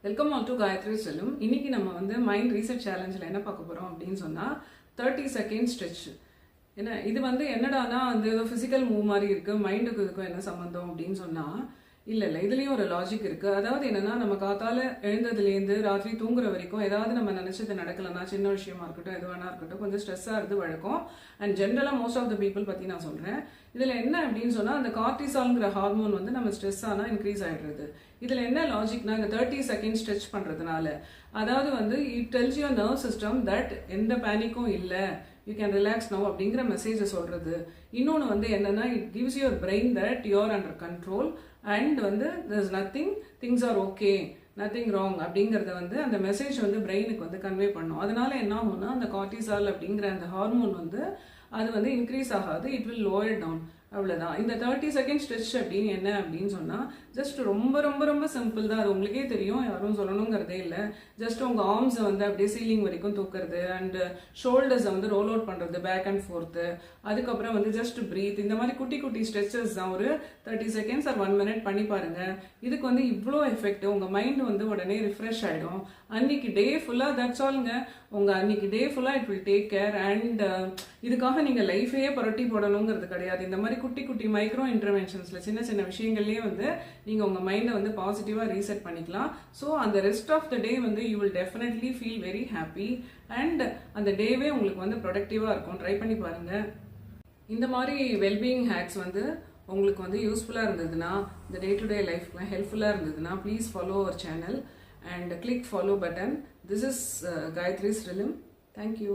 Welcome all to Gayatri செல்லும். இன்னைக்கு நம்ம வந்து மைண்ட் ரீசெட் சேலஞ்சில் என்ன பார்க்க போகிறோம் அப்படின்னு சொன்னால் 30 செகண்ட் ஸ்ட்ரெச். ஏன்னா இது வந்து என்னடானா வந்து ஏதோ ஃபிசிக்கல் மூவ் மாதிரி இருக்குது, மைண்டுக்கு இதுக்கும் என்ன சம்மந்தம் அப்படின்னு சொன்னால் இல்லை இதுலேயும் ஒரு லாஜிக் இருக்குது. அதாவது என்னென்னா, நம்ம காத்தால எழுந்ததுலேருந்து ராத்திரி தூங்குற வரைக்கும் ஏதாவது நம்ம நினச்சது நடக்கலைன்னா, சின்ன விஷயமா இருக்கட்டும் எது வேணா இருக்கட்டும், கொஞ்சம் ஸ்ட்ரெஸ்ஸாக இருந்து வழக்கம். அண்ட் ஜென்ரலாக மோஸ்ட் ஆஃப் த பீப்புள் பற்றி நான் சொல்கிறேன். இதில் என்ன அப்படின்னு சொன்னால், அந்த கார்டிசால்ங்கிற ஹார்மோன் வந்து நம்ம ஸ்ட்ரெஸ் ஆனால் இன்க்ரீஸ் ஆகிடுறது. இதில் என்ன லாஜிக்னா, இந்த 30 செகண்ட் ஸ்ட்ரெச் பண்ணுறதுனால அதாவது வந்து it டெல்ஸ் your nerve system that எந்த பேனிக்கும் இல்லை, யூ கேன் ரிலாக்ஸ் நவ் அப்படிங்கிற மெசேஜை சொல்கிறது. இன்னொன்று வந்து என்னென்னா, it gives your brain that you are under control and வந்து there's nothing, things are okay, nothing wrong அப்படிங்கிறத வந்து அந்த மெசேஜ் வந்து பிரெயினுக்கு வந்து கன்வே பண்ணும். அதனால என்ன ஆகும்னா, அந்த கார்டிசால் அப்படிங்கிற அந்த ஹார்மோன் வந்து அது வந்து இன்க்ரீஸ் ஆகாது, இட் வில் லோயர் டவுன். அவ்வளோதான். இந்த 30 செகண்ட் ஸ்ட்ரெச் அப்படின்னு என்ன அப்படின்னு சொன்னால், ஜஸ்ட் ரொம்ப ரொம்ப ரொம்ப சிம்பிள் தான். அது உங்களுக்கே தெரியும், யாரும் சொல்லணுங்கிறதே இல்லை. ஜஸ்ட் உங்கள் ஆர்ம்ஸை வந்து அப்படியே சீலிங் வரைக்கும் தூக்குறது அண்ட் ஷோல்டர்ஸை வந்து ரோல் அவுட் பண்ணுறது பேக் அண்ட் ஃபோர்த்து. அதுக்கப்புறம் வந்து ஜஸ்ட் ப்ரீத். இந்த மாதிரி குட்டி குட்டி ஸ்ட்ரெச்சஸ் தான். ஒரு 30 செகண்ட்ஸ் ஆர் 1 minute பண்ணி பாருங்க. இதுக்கு வந்து இவ்வளோ எஃபெக்ட். உங்கள் மைண்ட் வந்து உடனே ரிஃப்ரெஷ் ஆகிடும். அன்னைக்கு டே ஃபுல்லாக தட்ஸ் ஆல்ங்க. உங்கள் அன்னைக்கு டே ஃபுல்லாக it will take care. And இதுக்காக நீங்கள் லைஃபையே புரட்டி போடணுங்கிறது கிடையாது. இந்த மாதிரி குட்டி குட்டி மைக்ரோ இன்டர்வென்ஷன்ஸில் சின்ன சின்ன விஷயங்கள்லேயே வந்து நீங்கள் உங்கள் மைண்டை வந்து பாசிட்டிவாக ரீசெட் பண்ணிக்கலாம். ஸோ அந்த ரெஸ்ட் ஆஃப் த டே வந்து you will definitely feel very happy and அந்த டேவே உங்களுக்கு வந்து ப்ரொடக்டிவாக இருக்கும். ட்ரை பண்ணி பாருங்கள். இந்த மாதிரி வெல்பீயிங் ஹேக்ஸ் வந்து உங்களுக்கு வந்து யூஸ்ஃபுல்லாக இருந்ததுன்னா, இந்த டே டு டே லைஃப்க்கு ஹெல்ப்ஃபுல்லாக இருந்ததுன்னா, please follow our channel and click follow button. This is Gayatri Srilim. Thank you.